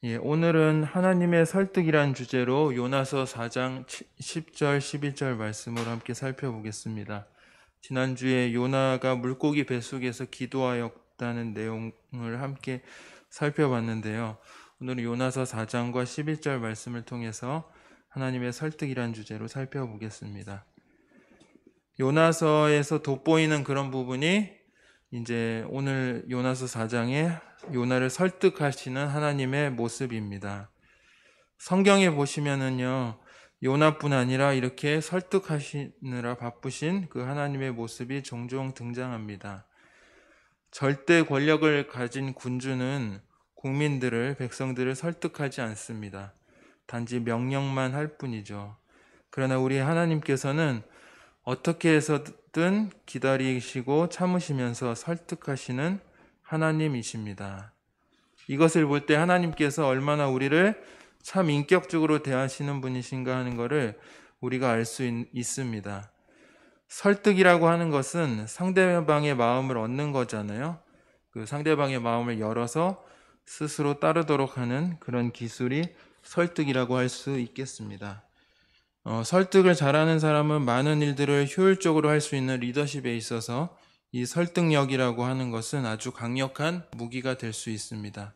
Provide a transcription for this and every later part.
오늘은 하나님의 설득이란 주제로 요나서 4장 10절, 11절 말씀을 함께 살펴보겠습니다. 지난주에 요나가 물고기 뱃속에서 기도하였다는 내용을 함께 살펴봤는데요. 오늘은 요나서 4장과 11절 말씀을 통해서 하나님의 설득이란 주제로 살펴보겠습니다. 요나서에서 돋보이는 그런 부분이 이제 오늘 요나서 4장에 요나를 설득하시는 하나님의 모습입니다. 성경에 보시면은요, 요나뿐 아니라 이렇게 설득하시느라 바쁘신 그 하나님의 모습이 종종 등장합니다. 절대 권력을 가진 군주는 국민들을, 백성들을 설득하지 않습니다. 단지 명령만 할 뿐이죠. 그러나 우리 하나님께서는 어떻게 해서든 기다리시고 참으시면서 설득하시는 하나님이십니다. 이것을 볼 때 하나님께서 얼마나 우리를 참 인격적으로 대하시는 분이신가 하는 것을 우리가 알 수 있습니다. 설득이라고 하는 것은 상대방의 마음을 얻는 거잖아요. 그 상대방의 마음을 열어서 스스로 따르도록 하는 그런 기술이 설득이라고 할 수 있겠습니다. 설득을 잘하는 사람은 많은 일들을 효율적으로 할 수 있는 리더십에 있어서 이 설득력이라고 하는 것은 아주 강력한 무기가 될 수 있습니다.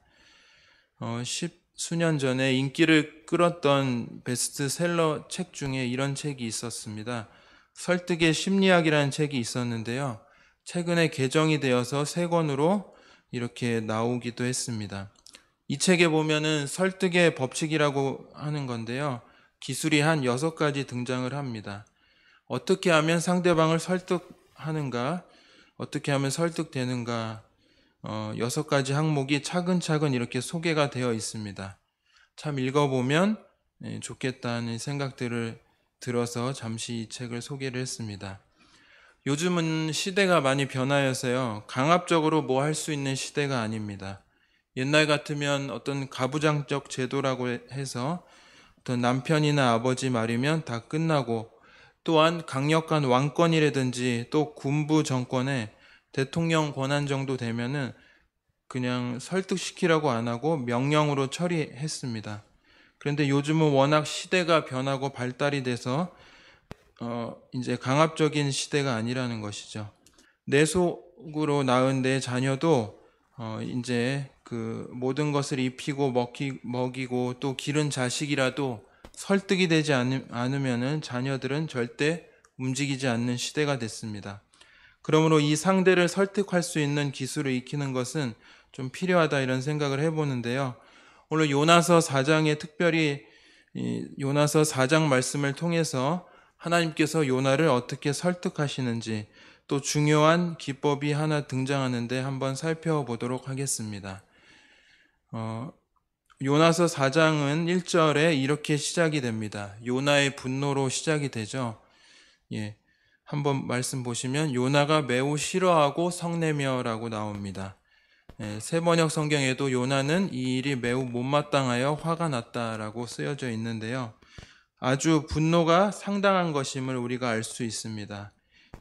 십수년 전에 인기를 끌었던 베스트셀러 책 중에 이런 책이 있었습니다. 설득의 심리학이라는 책이 있었는데요. 최근에 개정이 되어서 새 권으로 이렇게 나오기도 했습니다. 이 책에 보면은 설득의 법칙이라고 하는 건데요. 기술이 한 6가지 등장을 합니다. 어떻게 하면 상대방을 설득하는가, 어떻게 하면 설득되는가, 6가지 항목이 차근차근 이렇게 소개가 되어 있습니다. 참 읽어보면 좋겠다는 생각들을 들어서 잠시 이 책을 소개를 했습니다. 요즘은 시대가 많이 변하여서요, 강압적으로 뭐 할 수 있는 시대가 아닙니다. 옛날 같으면 어떤 가부장적 제도라고 해서 어떤 남편이나 아버지 말이면 다 끝나고, 또한 강력한 왕권이라든지 또 군부 정권에 대통령 권한 정도 되면은 그냥 설득시키라고 안 하고 명령으로 처리했습니다. 그런데 요즘은 워낙 시대가 변하고 발달이 돼서 이제 강압적인 시대가 아니라는 것이죠. 내 속으로 낳은 내 자녀도 이제 그 모든 것을 입히고 먹이고 또 기른 자식이라도 설득이 되지 않으면은 자녀들은 절대 움직이지 않는 시대가 됐습니다. 그러므로 이 상대를 설득할 수 있는 기술을 익히는 것은 좀 필요하다 이런 생각을 해보는데요. 오늘 요나서 4장에 특별히 요나서 4장 말씀을 통해서 하나님께서 요나를 어떻게 설득하시는지 또 중요한 기법이 하나 등장하는데 한번 살펴보도록 하겠습니다. 요나서 4장은 1절에 이렇게 시작이 됩니다. 요나의 분노로 시작이 되죠. 한번 말씀 보시면 요나가 매우 싫어하고 성내며라고 나옵니다. 새번역 성경에도 요나는 이 일이 매우 못마땅하여 화가 났다라고 쓰여져 있는데요. 아주 분노가 상당한 것임을 우리가 알 수 있습니다.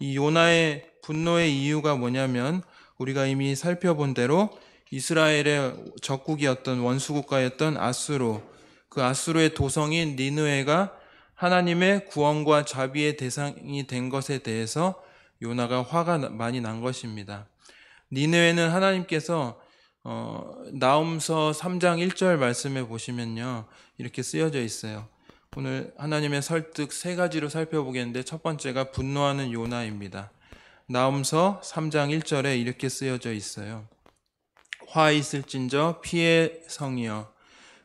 이 요나의 분노의 이유가 뭐냐면 우리가 이미 살펴본 대로 이스라엘의 적국이었던 원수국가였던 아수르, 그 아수르의 도성인 니느웨가 하나님의 구원과 자비의 대상이 된 것에 대해서 요나가 화가 많이 난 것입니다. 니느웨는 하나님께서 나훔서 3장 1절 말씀에 보시면요, 이렇게 쓰여져 있어요. 오늘 하나님의 설득 3가지로 살펴보겠는데 첫 번째가 분노하는 요나입니다. 나훔서 3장 1절에 이렇게 쓰여져 있어요. 화 있을진저 피의 성이여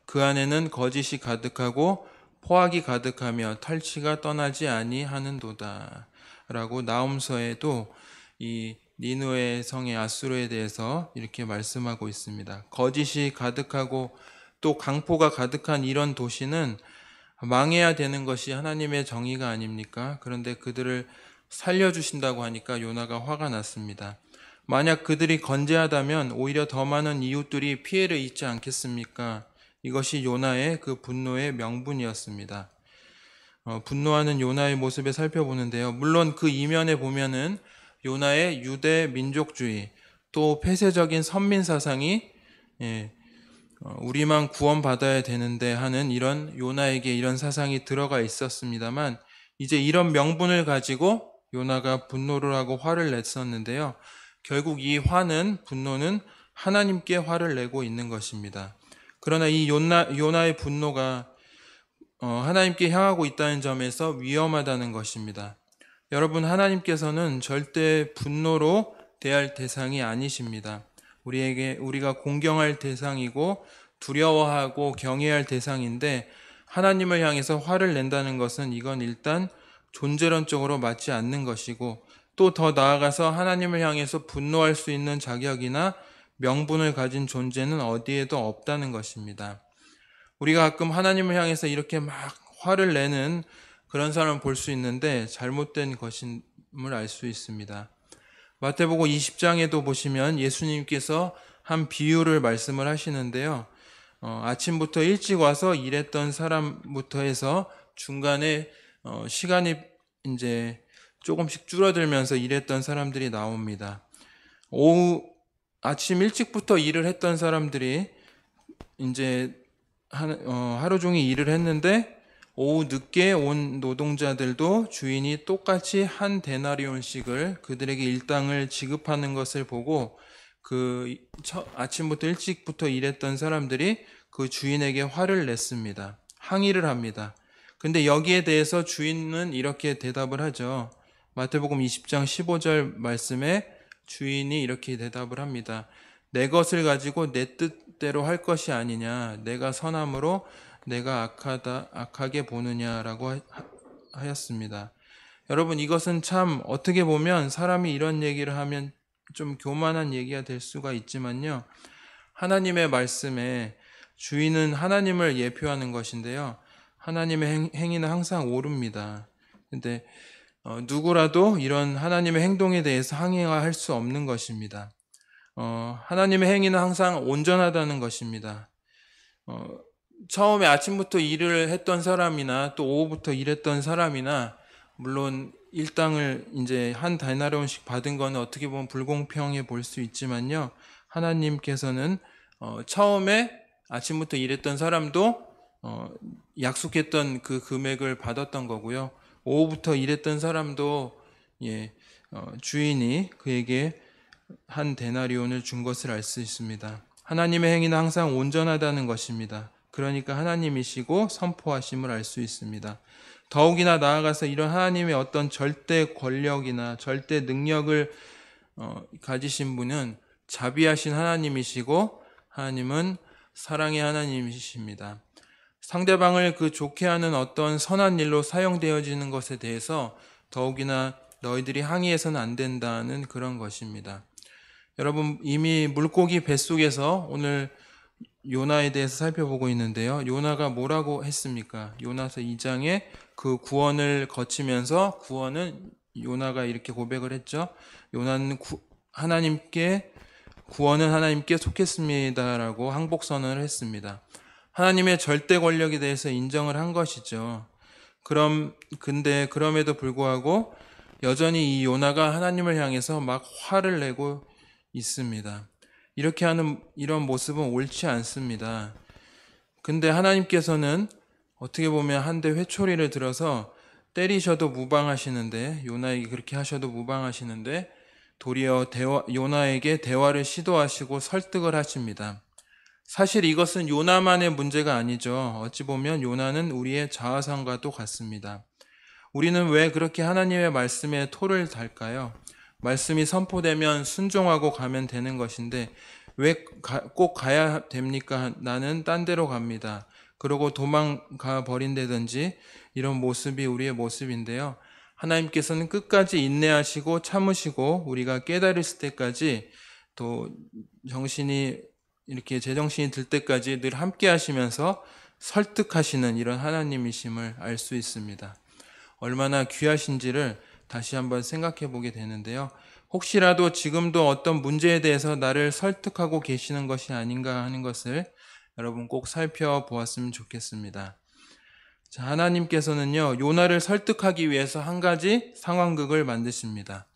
그 안에는 거짓이 가득하고 포악이 가득하며 탈취가 떠나지 아니하는도다 라고 나훔서에도 이 니느웨 성의 아수르에 대해서 이렇게 말씀하고 있습니다. 거짓이 가득하고 또 강포가 가득한 이런 도시는 망해야 되는 것이 하나님의 정의가 아닙니까? 그런데 그들을 살려주신다고 하니까 요나가 화가 났습니다. 만약 그들이 건재하다면 오히려 더 많은 이웃들이 피해를 입지 않겠습니까? 이것이 요나의 그 분노의 명분이었습니다. 분노하는 요나의 모습을 살펴보는데요. 물론 그 이면에 보면은 요나의 유대 민족주의 또 폐쇄적인 선민 사상이 우리만 구원받아야 되는데 하는 이런 요나에게 이런 사상이 들어가 있었습니다만 이제 이런 명분을 가지고 요나가 분노를 하고 화를 냈었는데요. 결국 이 분노는 하나님께 화를 내고 있는 것입니다. 그러나 이 요나의 분노가 하나님께 향하고 있다는 점에서 위험하다는 것입니다. 여러분, 하나님께서는 절대 분노로 대할 대상이 아니십니다. 우리가 공경할 대상이고 두려워하고 경외할 대상인데 하나님을 향해서 화를 낸다는 것은 이건 일단 존재론적으로 맞지 않는 것이고 또 더 나아가서 하나님을 향해서 분노할 수 있는 자격이나 명분을 가진 존재는 어디에도 없다는 것입니다. 우리가 가끔 하나님을 향해서 이렇게 막 화를 내는 그런 사람을 볼 수 있는데 잘못된 것임을 알 수 있습니다. 마태복음 20장에도 보시면 예수님께서 한 비유를 말씀을 하시는데요. 아침부터 일찍 와서 일했던 사람부터 해서 중간에 시간이 이제 조금씩 줄어들면서 일했던 사람들이 나옵니다. 아침 일찍부터 일을 했던 사람들이 이제 하루 종일 일을 했는데 오후 늦게 온 노동자들도 주인이 똑같이 한 데나리온씩을 그들에게 일당을 지급하는 것을 보고 아침부터 일찍부터 일했던 사람들이 그 주인에게 화를 냈습니다. 항의를 합니다. 근데 여기에 대해서 주인은 이렇게 대답을 하죠. 마태복음 20장 15절 말씀에 주인이 이렇게 대답을 합니다. 내 것을 가지고 내 뜻대로 할 것이 아니냐, 내가 선함으로 내가 악하게 보느냐라고 하였습니다. 여러분, 이것은 참 어떻게 보면 사람이 이런 얘기를 하면 좀 교만한 얘기가 될 수가 있지만요. 하나님의 말씀에 주인은 하나님을 예표하는 것인데요. 하나님의 행위는 항상 옳습니다. 근데 누구라도 이런 하나님의 행동에 대해서 항의할 수 없는 것입니다. 하나님의 행위는 항상 온전하다는 것입니다. 처음에 아침부터 일을 했던 사람이나 또 오후부터 일했던 사람이나 물론 일당을 이제 한 데나리온씩 받은 건 어떻게 보면 불공평해 볼 수 있지만요. 하나님께서는 처음에 아침부터 일했던 사람도 약속했던 그 금액을 받았던 거고요. 오후부터 일했던 사람도 주인이 그에게 한 데나리온을 준 것을 알 수 있습니다. 하나님의 행위는 항상 온전하다는 것입니다. 그러니까 하나님이시고 선포하심을 알 수 있습니다. 더욱이나 나아가서 이런 하나님의 어떤 절대 권력이나 절대 능력을 가지신 분은 자비하신 하나님이시고 하나님은 사랑의 하나님이십니다. 상대방을 좋게 하는 어떤 선한 일로 사용되어지는 것에 대해서 더욱이나 너희들이 항의해서는 안 된다는 그런 것입니다. 여러분, 이미 물고기 뱃속에서 오늘 요나에 대해서 살펴보고 있는데요. 요나가 뭐라고 했습니까? 요나서 2장에 그 구원을 거치면서 요나가 이렇게 고백을 했죠. 요나는 구원은 하나님께 속했습니다라고 항복선언을 했습니다. 하나님의 절대 권력에 대해서 인정을 한 것이죠. 근데 그럼에도 불구하고 여전히 이 요나가 하나님을 향해서 막 화를 내고 있습니다. 이렇게 하는 이런 모습은 옳지 않습니다. 근데 하나님께서는 어떻게 보면 한 대 회초리를 들어서 때리셔도 무방하시는데, 요나에게 그렇게 하셔도 무방하시는데 도리어 요나에게 대화를 시도하시고 설득을 하십니다. 사실 이것은 요나만의 문제가 아니죠. 어찌 보면 요나는 우리의 자아상과도 같습니다. 우리는 왜 그렇게 하나님의 말씀에 토를 달까요? 말씀이 선포되면 순종하고 가면 되는 것인데 왜 꼭 가야 됩니까? 나는 딴 데로 갑니다. 그러고 도망가 버린다든지 이런 모습이 우리의 모습인데요. 하나님께서는 끝까지 인내하시고 참으시고 우리가 깨달을 때까지 또 제정신이 들 때까지 늘 함께 하시면서 설득하시는 이런 하나님이심을 알 수 있습니다. 얼마나 귀하신지를 다시 한번 생각해 보게 되는데요. 혹시라도 지금도 어떤 문제에 대해서 나를 설득하고 계시는 것이 아닌가 하는 것을 여러분 꼭 살펴보았으면 좋겠습니다. 자, 하나님께서는요, 요나를 설득하기 위해서 한 가지 상황극을 만드십니다.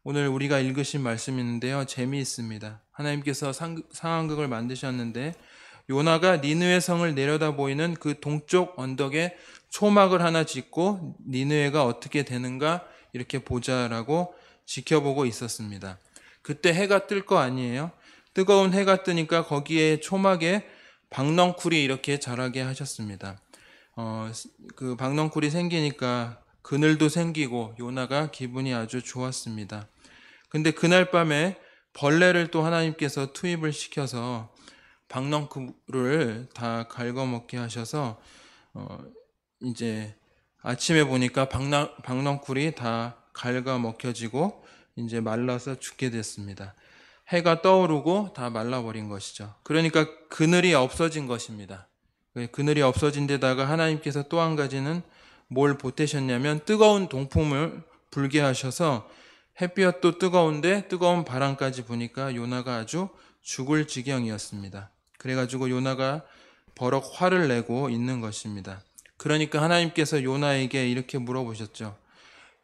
오늘 우리가 읽으신 말씀이 있는데요. 재미있습니다. 하나님께서 상황극을 만드셨는데 요나가 니느웨 성을 내려다 보이는 그 동쪽 언덕에 초막을 하나 짓고 니느웨가 어떻게 되는가 이렇게 보자라고 지켜보고 있었습니다. 그때 해가 뜰 거 아니에요? 뜨거운 해가 뜨니까 거기에 초막에 박넝쿨이 이렇게 자라게 하셨습니다. 그 박넝쿨이 생기니까 그늘도 생기고 요나가 기분이 아주 좋았습니다. 근데 그날 밤에 벌레를 또 하나님께서 투입을 시켜서 박넝쿨을 다 갉아먹게 하셔서 이제 아침에 보니까 박넝쿨이 다 갉아먹혀지고 이제 말라서 죽게 됐습니다. 해가 떠오르고 다 말라버린 것이죠. 그러니까 그늘이 없어진 것입니다. 그늘이 없어진 데다가 하나님께서 또 한 가지는 뭘 보태셨냐면 뜨거운 동풍을 불게 하셔서 햇볕도 뜨거운데 뜨거운 바람까지 부니까 요나가 아주 죽을 지경이었습니다. 그래가지고 요나가 버럭 화를 내고 있는 것입니다. 그러니까 하나님께서 요나에게 이렇게 물어보셨죠.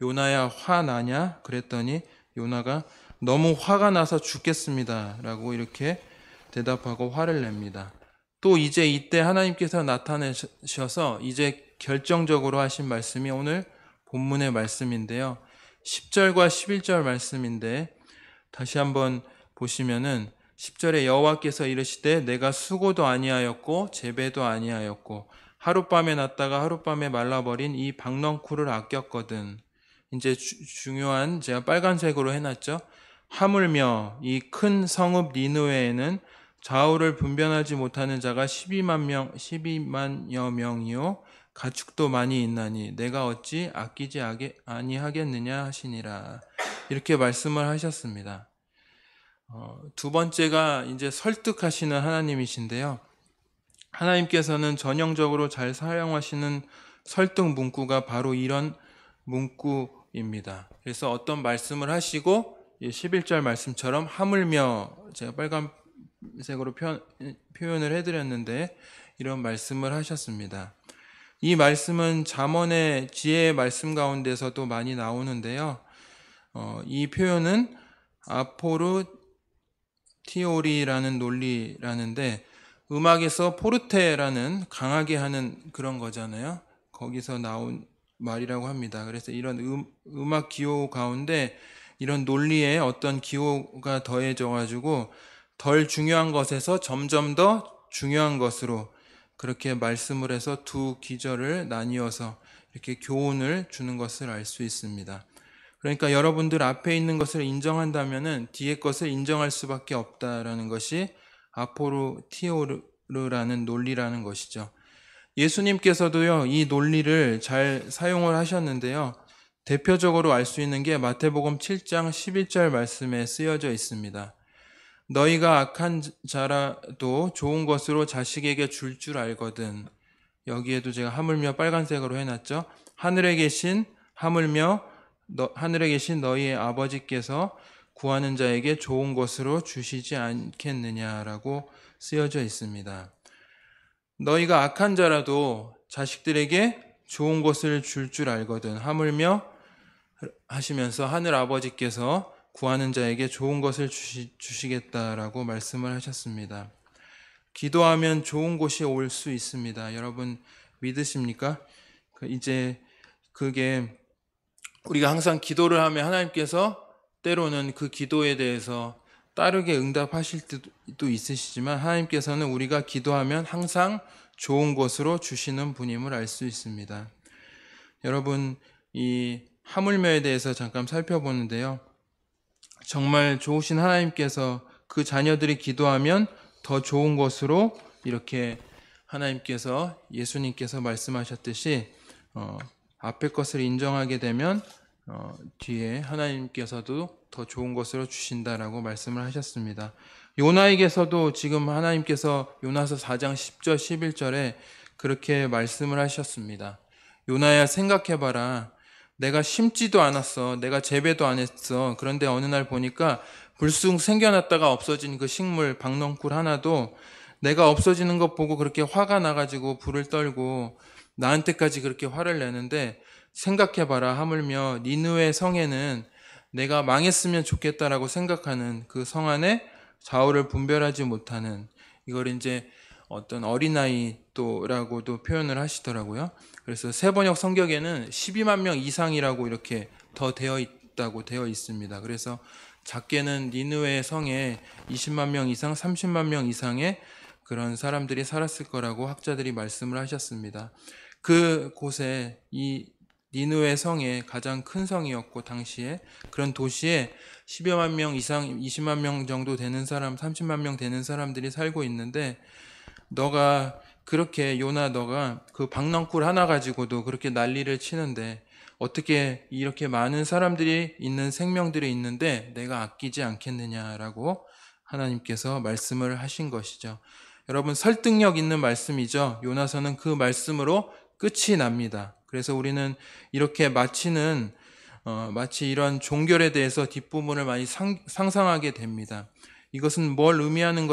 요나야, 화 나냐? 그랬더니 요나가 너무 화가 나서 죽겠습니다 라고 이렇게 대답하고 화를 냅니다. 또 이제 이때 하나님께서 나타나셔서 이제 결정적으로 하신 말씀이 오늘 본문의 말씀인데요. 10절과 11절 말씀인데 다시 한번 보시면은 10절에 여호와께서 이르시되 내가 수고도 아니하였고 재배도 아니하였고 하룻밤에 났다가 하룻밤에 말라버린 이 박넝쿨을 아꼈거든. 이제 중요한, 제가 빨간색으로 해놨죠. 하물며 이 큰 성읍 니느웨에는 좌우를 분별하지 못하는 자가 12만여 명이요 가축도 많이 있나니 내가 어찌 아끼지 아니하겠느냐 하시니라. 이렇게 말씀을 하셨습니다. 두 번째가 이제 설득하시는 하나님이신데요. 하나님께서는 전형적으로 잘 사용하시는 설득 문구가 바로 이런 문구입니다. 그래서 어떤 말씀을 하시고 11절 말씀처럼 하물며, 제가 빨간색으로 표현을 해드렸는데 이런 말씀을 하셨습니다. 이 말씀은 잠언의 지혜의 말씀 가운데서도 많이 나오는데요. 이 표현은 아포르티오리라는 논리라는데, 음악에서 포르테라는 강하게 하는 그런 거잖아요. 거기서 나온 말이라고 합니다. 그래서 이런 음악 기호 가운데 이런 논리에 어떤 기호가 더해져 가지고 덜 중요한 것에서 점점 더 중요한 것으로 그렇게 말씀을 해서 두 기절을 나뉘어서 이렇게 교훈을 주는 것을 알 수 있습니다. 그러니까 여러분들 앞에 있는 것을 인정한다면은 뒤에 것을 인정할 수밖에 없다라는 것이 아포르티오르라는 논리라는 것이죠. 예수님께서도요, 이 논리를 잘 사용을 하셨는데요. 대표적으로 알 수 있는 게 마태복음 7장 11절 말씀에 쓰여져 있습니다. 너희가 악한 자라도 좋은 것으로 자식에게 줄 알거든. 여기에도 제가 하물며 빨간색으로 해놨죠. 하늘에 계신 너희의 아버지께서 구하는 자에게 좋은 것으로 주시지 않겠느냐라고 쓰여져 있습니다. 너희가 악한 자라도 자식들에게 좋은 것을 줄 알거든. 하물며 하시면서 하늘 아버지께서 구하는 자에게 좋은 것을 주시겠다라고 말씀을 하셨습니다. 기도하면 좋은 곳이 올 수 있습니다. 여러분 믿으십니까? 이제 그게 우리가 항상 기도를 하면 하나님께서 때로는 그 기도에 대해서 따르게 응답하실 때도 있으시지만 하나님께서는 우리가 기도하면 항상 좋은 것으로 주시는 분임을 알 수 있습니다. 여러분, 이 하물며에 대해서 잠깐 살펴보는데요. 정말 좋으신 하나님께서 그 자녀들이 기도하면 더 좋은 것으로 이렇게 하나님께서, 예수님께서 말씀하셨듯이 앞에 것을 인정하게 되면 뒤에 하나님께서도 더 좋은 것으로 주신다라고 말씀을 하셨습니다. 요나에게서도 지금 하나님께서 요나서 4장 10절 11절에 그렇게 말씀을 하셨습니다. 요나야, 생각해봐라. 내가 심지도 않았어. 내가 재배도 안 했어. 그런데 어느 날 보니까 불쑥 생겨났다가 없어진 그 식물 박넝쿨 하나도 내가 없어지는 것 보고 그렇게 화가 나가지고 불을 떨고 나한테까지 그렇게 화를 내는데, 생각해봐라. 하물며 니느웨 성에는 내가 망했으면 좋겠다라고 생각하는 그 성 안에 좌우를 분별하지 못하는, 이걸 이제 어떤 어린아이 또라고도 표현을 하시더라고요. 그래서 세번역 성경에는 12만 명 이상이라고 이렇게 더 되어 있다고 되어 있습니다. 그래서 작게는 니느웨 성에 20만 명 이상, 30만 명 이상의 그런 사람들이 살았을 거라고 학자들이 말씀을 하셨습니다. 그 곳에 이 니느웨 성에 가장 큰 성이었고 당시에 그런 도시에 10여만 명 이상, 20만 명 정도 되는 사람, 30만 명 되는 사람들이 살고 있는데 너가 그렇게 요나 너가 그 박넝쿨 하나 가지고도 그렇게 난리를 치는데 어떻게 이렇게 많은 사람들이 있는 생명들이 있는데 내가 아끼지 않겠느냐라고 하나님께서 말씀을 하신 것이죠. 여러분 설득력 있는 말씀이죠. 요나서는 그 말씀으로 끝이 납니다. 그래서 우리는 이렇게 마치 이런 종결에 대해서 뒷부분을 많이 상상하게 됩니다. 이것은 뭘 의미하는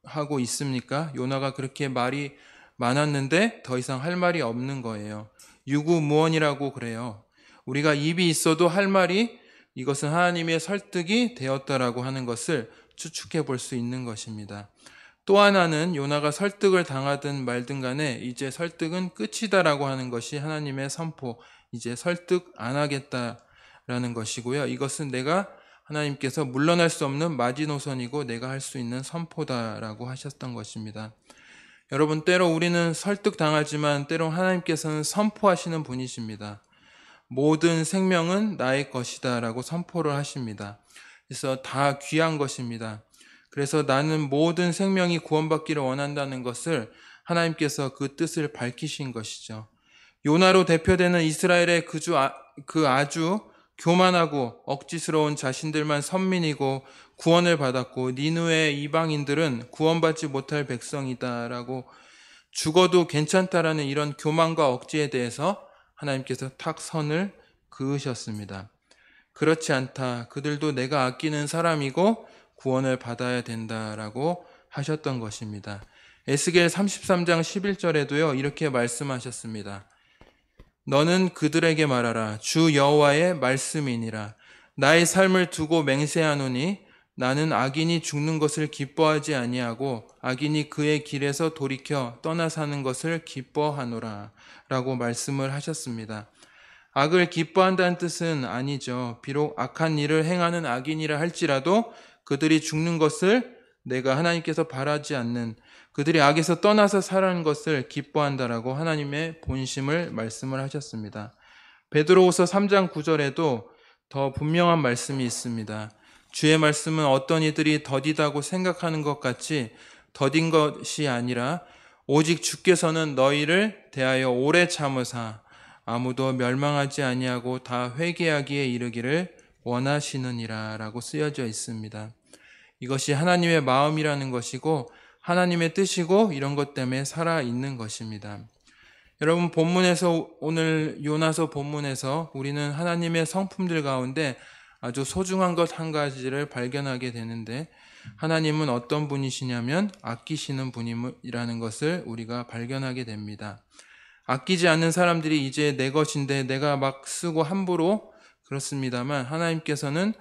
하고 있습니까? 요나가 그렇게 말이 많았는데 더 이상 할 말이 없는 거예요. 유구무원이라고 그래요. 우리가 입이 있어도 할 말이 이것은 하나님의 설득이 되었다라고 하는 것을 추측해 볼 수 있는 것입니다. 또 하나는 요나가 설득을 당하든 말든 간에 이제 설득은 끝이다라고 하는 것이 하나님의 선포, 이제 설득 안 하겠다라는 것이고요. 이것은 하나님께서 물러날 수 없는 마지노선이고 내가 할 수 있는 선포다라고 하셨던 것입니다. 여러분, 때로 우리는 설득당하지만 때로 하나님께서는 선포하시는 분이십니다. 모든 생명은 나의 것이다 라고 선포를 하십니다. 그래서 다 귀한 것입니다. 그래서 나는 모든 생명이 구원받기를 원한다는 것을 하나님께서 그 뜻을 밝히신 것이죠. 요나로 대표되는 이스라엘의 그 아주 교만하고 억지스러운 자신들만 선민이고 구원을 받았고 니느웨의 이방인들은 구원받지 못할 백성이다라고 죽어도 괜찮다라는 이런 교만과 억지에 대해서 하나님께서 탁 선을 그으셨습니다. 그렇지 않다. 그들도 내가 아끼는 사람이고 구원을 받아야 된다라고 하셨던 것입니다. 에스겔 33장 11절에도요. 이렇게 말씀하셨습니다. 너는 그들에게 말하라. 주 여호와의 말씀이니라. 나의 삶을 두고 맹세하노니 나는 악인이 죽는 것을 기뻐하지 아니하고 악인이 그의 길에서 돌이켜 떠나 사는 것을 기뻐하노라 라고 말씀을 하셨습니다. 악을 기뻐한다는 뜻은 아니죠. 비록 악한 일을 행하는 악인이라 할지라도 그들이 죽는 것을 내가 하나님께서 바라지 않는, 그들이 악에서 떠나서 살아가는 것을 기뻐한다라고 하나님의 본심을 말씀을 하셨습니다. 베드로후서 3장 9절에도 더 분명한 말씀이 있습니다. 주의 말씀은 어떤 이들이 더디다고 생각하는 것 같이 더딘 것이 아니라 오직 주께서는 너희를 대하여 오래 참으사 아무도 멸망하지 아니하고 다 회개하기에 이르기를 원하시느니라 라고 쓰여져 있습니다. 이것이 하나님의 마음이라는 것이고 하나님의 뜻이고 이런 것 때문에 살아있는 것입니다. 여러분, 오늘 요나서 본문에서 우리는 하나님의 성품들 가운데 아주 소중한 것 한 가지를 발견하게 되는데, 하나님은 어떤 분이시냐면 아끼시는 분이라는 것을 우리가 발견하게 됩니다. 아끼지 않는 사람들이 이제 내 것인데 내가 막 쓰고 함부로 그렇습니다만, 하나님께서는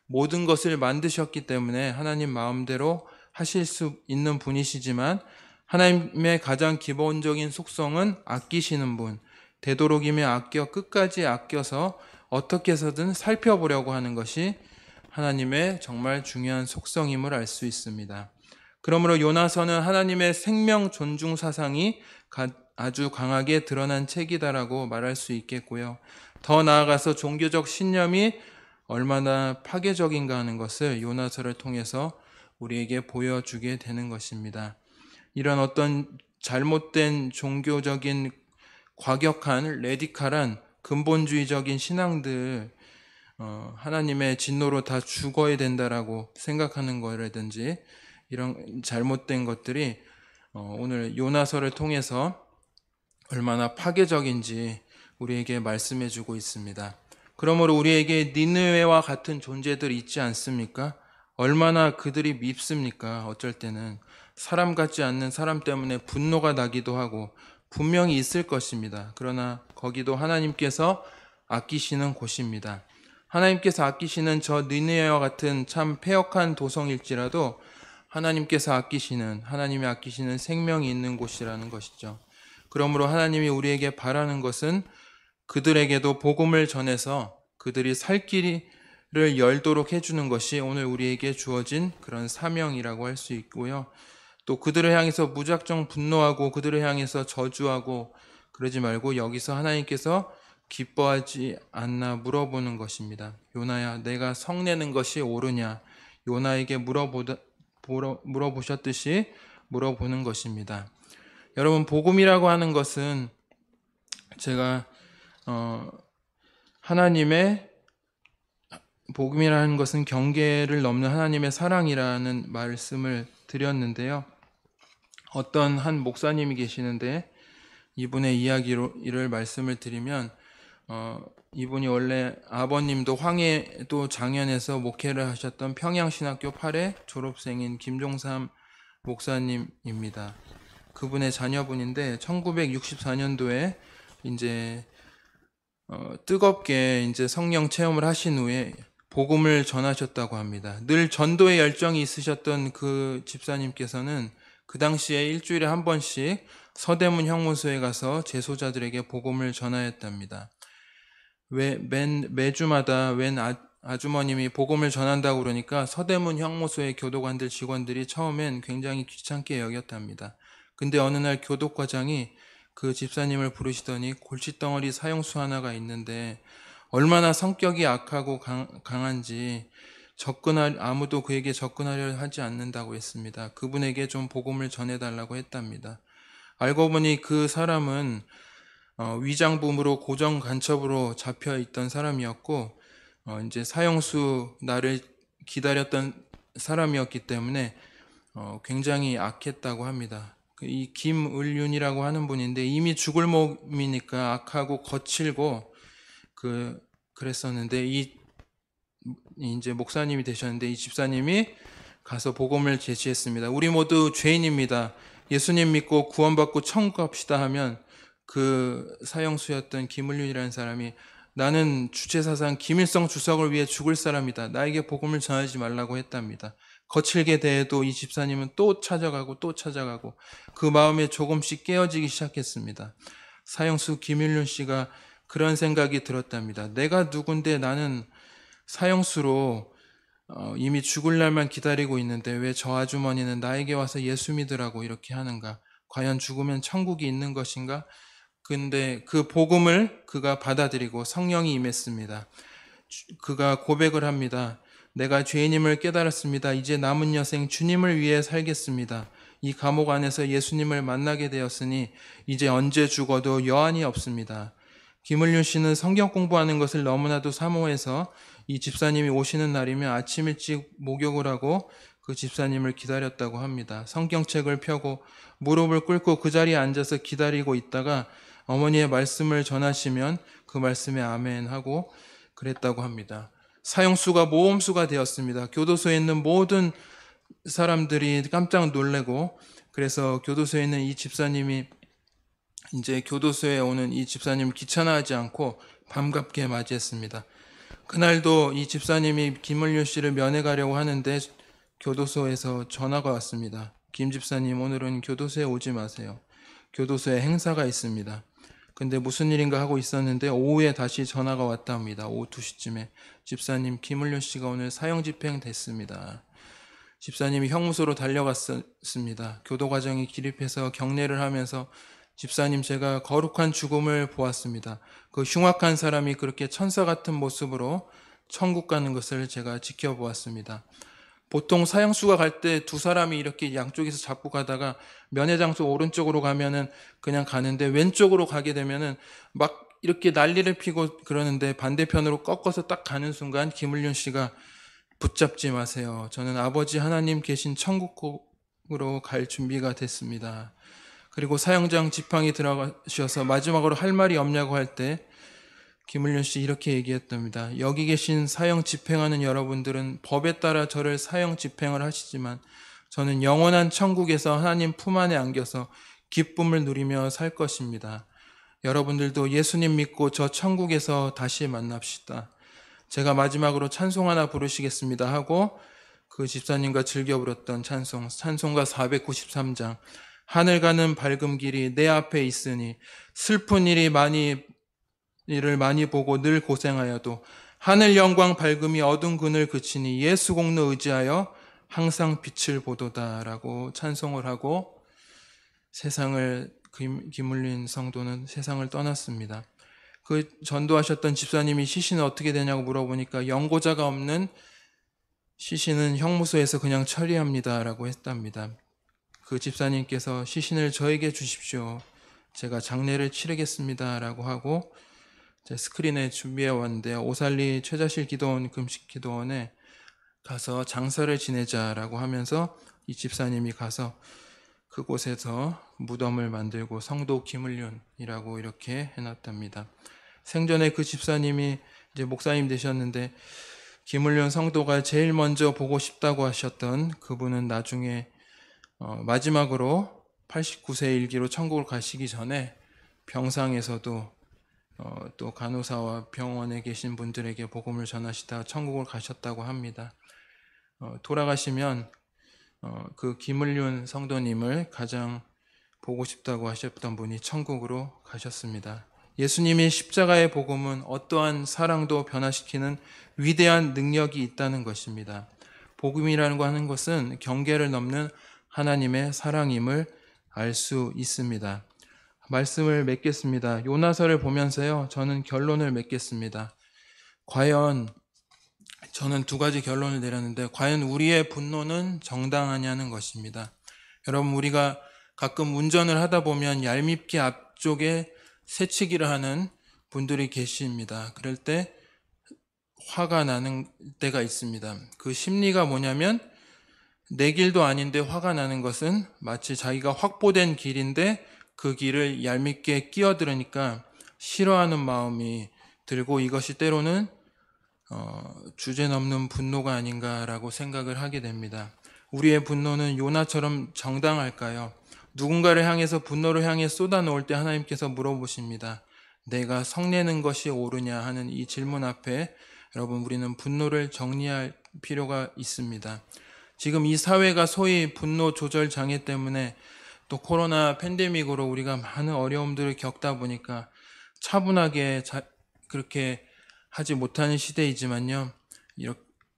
모든 것을 만드셨기 때문에 하나님 마음대로 하실 수 있는 분이시지만 하나님의 가장 기본적인 속성은 아끼시는 분, 되도록이면 끝까지 아껴서 어떻게 해서든 살펴보려고 하는 것이 하나님의 정말 중요한 속성임을 알 수 있습니다. 그러므로 요나서는 하나님의 생명 존중 사상이 아주 강하게 드러난 책이다라고 말할 수 있겠고요. 더 나아가서 종교적 신념이 얼마나 파괴적인가 하는 것을 요나서를 통해서 우리에게 보여주게 되는 것입니다. 이런 어떤 잘못된 종교적인 과격한 레디칼한 근본주의적인 신앙들, 하나님의 진노로 다 죽어야 된다라고 생각하는 거라든지 이런 잘못된 것들이 오늘 요나서를 통해서 얼마나 파괴적인지 우리에게 말씀해 주고 있습니다. 그러므로 우리에게 니느웨와 같은 존재들이 있지 않습니까? 얼마나 그들이 밉습니까? 어쩔 때는 사람 같지 않는 사람 때문에 분노가 나기도 하고 분명히 있을 것입니다. 그러나 거기도 하나님께서 아끼시는 곳입니다. 하나님께서 아끼시는 저 니느웨와 같은 참 패역한 도성일지라도 하나님이 아끼시는 생명이 있는 곳이라는 것이죠. 그러므로 하나님이 우리에게 바라는 것은 그들에게도 복음을 전해서 그들이 살 길을 열도록 해주는 것이 오늘 우리에게 주어진 그런 사명이라고 할 수 있고요. 또 그들을 향해서 무작정 분노하고 그들을 향해서 저주하고 그러지 말고 여기서 하나님께서 기뻐하지 않나 물어보는 것입니다. 요나야, 내가 성내는 것이 옳으냐? 요나에게 물어보셨듯이 물어보는 것입니다. 여러분, 복음이라고 하는 것은 제가 복음이라는 것은 경계를 넘는 하나님의 사랑이라는 말씀을 드렸는데요. 어떤 한 목사님이 계시는데 이분의 이야기를 말씀을 드리면 이분이 원래 아버님도 황해도 장현에서 목회를 하셨던 평양신학교 8회 졸업생인 김종삼 목사님입니다. 그분의 자녀분인데 1964년도에 이제 뜨겁게 이제 성령 체험을 하신 후에 복음을 전하셨다고 합니다. 늘 전도의 열정이 있으셨던 그 집사님께서는 그 당시에 일주일에 한 번씩 서대문 형무소에 가서 재소자들에게 복음을 전하였답니다. 매주마다 웬 아주머님이 복음을 전한다고 그러니까 서대문 형무소의 교도관들 직원들이 처음엔 굉장히 귀찮게 여겼답니다. 근데 어느 날 교독과장이 그 집사님을 부르시더니 골칫덩어리 사형수 하나가 있는데 얼마나 성격이 악하고 강한지 아무도 그에게 접근하려 하지 않는다고 했습니다. 그분에게 좀 복음을 전해달라고 했답니다. 알고 보니 그 사람은 위장부으로 고정 간첩으로 잡혀 있던 사람이었고 이제 사형수 날을 기다렸던 사람이었기 때문에 굉장히 악했다고 합니다. 이 김을륜이라고 하는 분인데 이미 죽을 몸이니까 악하고 거칠고 그랬었는데 이제 목사님이 되셨는데 이 집사님이 가서 복음을 제시했습니다. 우리 모두 죄인입니다. 예수님 믿고 구원받고 천국 갑시다 하면 그 사형수였던 김을륜이라는 사람이 나는 주체사상 김일성 주석을 위해 죽을 사람이다. 나에게 복음을 전하지 말라고 했답니다. 거칠게 대해도 이 집사님은 또 찾아가고 그 마음에 조금씩 깨어지기 시작했습니다. 사형수 김일륜 씨가 그런 생각이 들었답니다. 내가 누군데 나는 사형수로 이미 죽을 날만 기다리고 있는데 왜 저 아주머니는 나에게 와서 예수 믿으라고 이렇게 하는가? 과연 죽으면 천국이 있는 것인가? 근데 그 복음을 그가 받아들이고 성령이 임했습니다. 그가 고백을 합니다. 내가 죄인임을 깨달았습니다. 이제 남은 여생 주님을 위해 살겠습니다. 이 감옥 안에서 예수님을 만나게 되었으니 이제 언제 죽어도 여한이 없습니다. 김을륜 씨는 성경 공부하는 것을 너무나도 사모해서 이 집사님이 오시는 날이면 아침 일찍 목욕을 하고 그 집사님을 기다렸다고 합니다. 성경책을 펴고 무릎을 꿇고 그 자리에 앉아서 기다리고 있다가 어머니의 말씀을 전하시면 그 말씀에 아멘 하고 그랬다고 합니다. 사형수가 모범수가 되었습니다. 교도소에 있는 모든 사람들이 깜짝 놀래고 그래서 교도소에 있는 이 집사님이 이제 교도소에 오는 이 집사님 귀찮아하지 않고 반갑게 맞이했습니다. 그날도 이 집사님이 김을륜 씨를 면회 가려고 하는데 교도소에서 전화가 왔습니다. 김 집사님, 오늘은 교도소에 오지 마세요. 교도소에 행사가 있습니다. 근데 무슨 일인가 하고 있었는데 오후에 다시 전화가 왔답니다. 오후 2시쯤에 집사님 김을륜 씨가 오늘 사형 집행됐습니다. 집사님이 형무소로 달려갔습니다. 교도과정이 기립해서 경례를 하면서 집사님, 제가 거룩한 죽음을 보았습니다. 그 흉악한 사람이 그렇게 천사 같은 모습으로 천국 가는 것을 제가 지켜보았습니다. 보통 사형수가 갈 때 두 사람이 이렇게 양쪽에서 잡고 가다가 면회 장소 오른쪽으로 가면은 그냥 가는데 왼쪽으로 가게 되면은 막 이렇게 난리를 피고 그러는데 반대편으로 꺾어서 딱 가는 순간 김을륜 씨가 붙잡지 마세요. 저는 아버지 하나님 계신 천국으로 갈 준비가 됐습니다. 그리고 사형장 지팡이 들어가셔서 마지막으로 할 말이 없냐고 할 때 김을륜 씨 이렇게 얘기했답니다. 여기 계신 사형 집행하는 여러분들은 법에 따라 저를 사형 집행을 하시지만 저는 영원한 천국에서 하나님 품 안에 안겨서 기쁨을 누리며 살 것입니다. 여러분들도 예수님 믿고 저 천국에서 다시 만납시다. 제가 마지막으로 찬송 하나 부르시겠습니다 하고 그 집사님과 즐겨 부렸던 찬송가 493장. 하늘 가는 밝은 길이 내 앞에 있으니 슬픈 일을 많이 보고 늘 고생하여도 하늘 영광 밝음이 어두운 그늘 그치니 예수 공로 의지하여 항상 빛을 보도다라고 찬송을 하고 김울린 성도는 세상을 떠났습니다. 그 전도하셨던 집사님이 시신은 어떻게 되냐고 물어보니까 연고자가 없는 시신은 형무소에서 그냥 처리합니다라고 했답니다. 그 집사님께서 시신을 저에게 주십시오. 제가 장례를 치르겠습니다라고 하고 제 스크린에 준비해 왔는데요. 오살리 최자실 기도원 금식 기도원에 가서 장사를 지내자라고 하면서 이 집사님이 가서 그곳에서 무덤을 만들고 성도 김을륜이라고 이렇게 해놨답니다. 생전에 그 집사님이 이제 목사님 되셨는데 김을륜 성도가 제일 먼저 보고 싶다고 하셨던 그분은 나중에 마지막으로 89세 일기로 천국을 가시기 전에 병상에서도 또 간호사와 병원에 계신 분들에게 복음을 전하시다가 천국을 가셨다고 합니다. 돌아가시면 그 김을륜 성도님을 가장 보고 싶다고 하셨던 분이 천국으로 가셨습니다. 예수님의 십자가의 복음은 어떠한 사랑도 변화시키는 위대한 능력이 있다는 것입니다. 복음이라는 거 하는 것은 경계를 넘는 하나님의 사랑임을 알 수 있습니다. 말씀을 맺겠습니다. 요나서를 보면서요, 저는 결론을 맺겠습니다. 저는 두 가지 결론을 내렸는데, 과연 우리의 분노는 정당하냐는 것입니다. 여러분, 우리가 가끔 운전을 하다 보면 얄밉게 앞쪽에 새치기를 하는 분들이 계십니다. 그럴 때 화가 나는 때가 있습니다. 그 심리가 뭐냐면 내 길도 아닌데 화가 나는 것은 마치 자기가 확보된 길인데 그 길을 얄밉게 끼어들으니까 싫어하는 마음이 들고 이것이 때로는 주제넘는 분노가 아닌가라고 생각을 하게 됩니다. 우리의 분노는 요나처럼 정당할까요? 누군가를 향해서 분노를 향해 쏟아놓을 때 하나님께서 물어보십니다. 내가 성내는 것이 옳으냐 하는 이 질문 앞에 여러분, 우리는 분노를 정리할 필요가 있습니다. 지금 이 사회가 소위 분노 조절 장애 때문에 또 코로나 팬데믹으로 우리가 많은 어려움들을 겪다 보니까 차분하게 그렇게 하지 못하는 시대이지만요,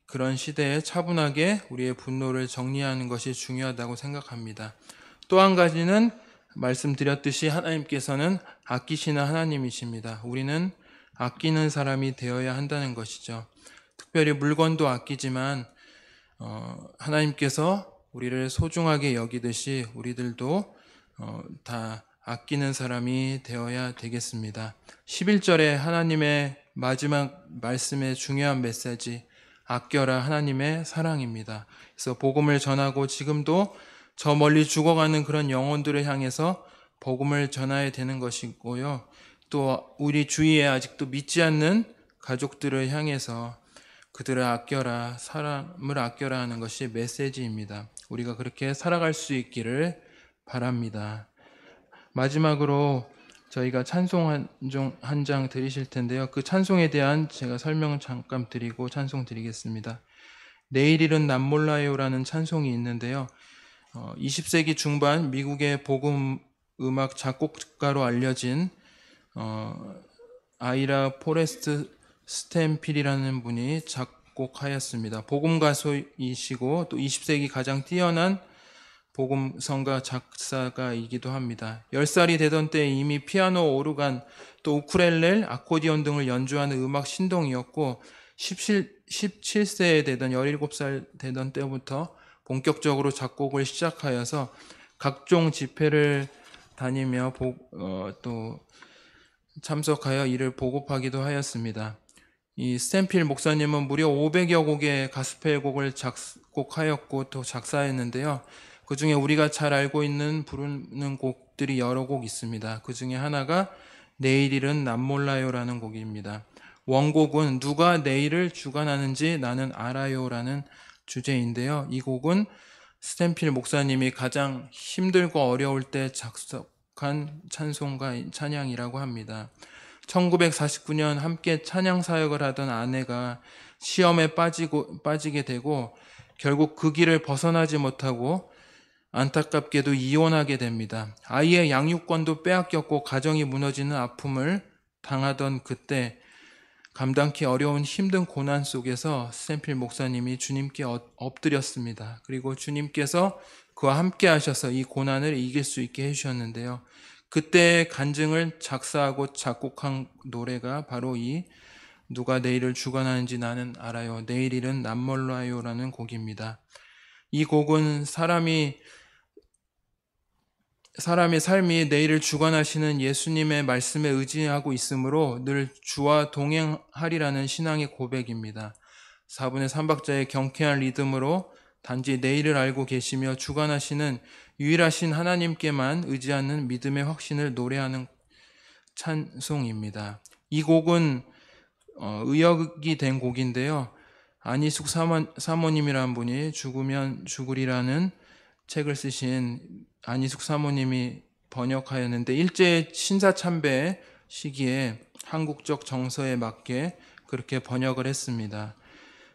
그런 시대에 차분하게 우리의 분노를 정리하는 것이 중요하다고 생각합니다. 또 한 가지는 말씀드렸듯이 하나님께서는 아끼시는 하나님이십니다. 우리는 아끼는 사람이 되어야 한다는 것이죠. 특별히 물건도 아끼지만 하나님께서 우리를 소중하게 여기듯이 우리들도 다 아끼는 사람이 되어야 되겠습니다. 11절에 하나님의 마지막 말씀의 중요한 메시지, 아껴라 하나님의 사랑입니다. 그래서 복음을 전하고 지금도 저 멀리 죽어가는 그런 영혼들을 향해서 복음을 전해야 되는 것이고요. 또 우리 주위에 아직도 믿지 않는 가족들을 향해서 그들을 아껴라, 사람을 아껴라 하는 것이 메시지입니다. 우리가 그렇게 살아갈 수 있기를 바랍니다. 마지막으로 저희가 찬송 한 장 드리실 텐데요. 그 찬송에 대한 제가 설명 잠깐 드리고 찬송 드리겠습니다. 내일일은 남 몰라요라는 찬송이 있는데요. 20세기 중반 미국의 복음 음악 작곡가로 알려진 아이라 포레스트 스탠필이라는 분이 작곡하였습니다. 복음 가수이시고 또 20세기 가장 뛰어난 복음 성가 작사가이기도 합니다. 10살이 되던 때 이미 피아노, 오르간, 또 우쿨렐레, 아코디언 등을 연주하는 음악 신동이었고 17세에 되던 17살 되던 때부터 본격적으로 작곡을 시작하여서 각종 집회를 다니며 또 참석하여 이를 보급하기도 하였습니다. 이 스탠필 목사님은 무려 500여 곡의 가스펠 곡을 작곡하였고 또 작사했는데요. 그 중에 우리가 잘 알고 있는 부르는 곡들이 여러 곡 있습니다. 그 중에 하나가 내일일은 남 몰라요라는 곡입니다. 원곡은 누가 내일을 주관하는지 나는 알아요라는 주제인데요. 이 곡은 스탠필 목사님이 가장 힘들고 어려울 때 작곡한 찬송가 찬양이라고 합니다. 1949년 함께 찬양 사역을 하던 아내가 시험에 빠지게 되고 결국 그 길을 벗어나지 못하고 안타깝게도 이혼하게 됩니다. 아이의 양육권도 빼앗겼고 가정이 무너지는 아픔을 당하던 그때 감당기 어려운 힘든 고난 속에서 스탠필 목사님이 주님께 엎드렸습니다. 그리고 주님께서 그와 함께 하셔서 이 고난을 이길 수 있게 해주셨는데요. 그때의 간증을 작사하고 작곡한 노래가 바로 이 누가 내일을 주관하는지 나는 알아요. 내일일은 남몰라요라는 곡입니다. 이 곡은 사람의 삶이 내일을 주관하시는 예수님의 말씀에 의지하고 있으므로 늘 주와 동행하리라는 신앙의 고백입니다. 4분의 3박자의 경쾌한 리듬으로 단지 내일을 알고 계시며 주관하시는 유일하신 하나님께만 의지하는 믿음의 확신을 노래하는 찬송입니다. 이 곡은 의역이 된 곡인데요. 안희숙 사모님이라는 분이 죽으면 죽으리라는 책을 쓰신 안희숙 사모님이 번역하였는데 일제 신사참배 시기에 한국적 정서에 맞게 그렇게 번역을 했습니다.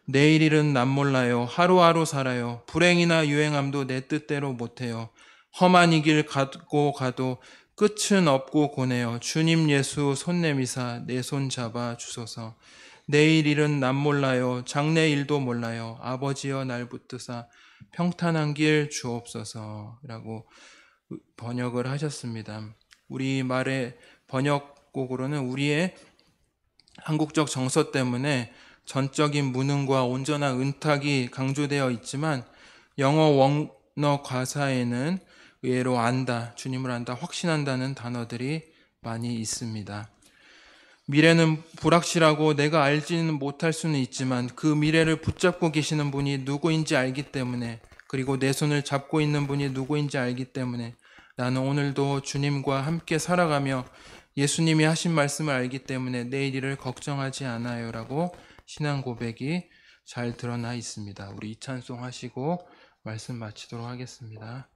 내일일은 남 몰라요. 하루하루 살아요. 불행이나 유행함도 내 뜻대로 못해요. 험한 이 길 가고 가도 끝은 없고 고네요. 주님 예수 손 내미사 내 손 잡아 주소서. 내일일은 남 몰라요. 장래일도 몰라요. 아버지여 날 붙드사 평탄한 길 주옵소서 라고 번역을 하셨습니다. 우리말의 번역곡으로는 우리의 한국적 정서 때문에 전적인 무능과 온전한 은탁이 강조되어 있지만 영어 원어 가사에는 의외로 안다, 주님을 안다, 확신한다는 단어들이 많이 있습니다. 미래는 불확실하고 내가 알지는 못할 수는 있지만 그 미래를 붙잡고 계시는 분이 누구인지 알기 때문에, 그리고 내 손을 잡고 있는 분이 누구인지 알기 때문에 나는 오늘도 주님과 함께 살아가며 예수님이 하신 말씀을 알기 때문에 내일 일을 걱정하지 않아요 라고 신앙 고백이 잘 드러나 있습니다. 우리 이 찬송 하시고 말씀 마치도록 하겠습니다.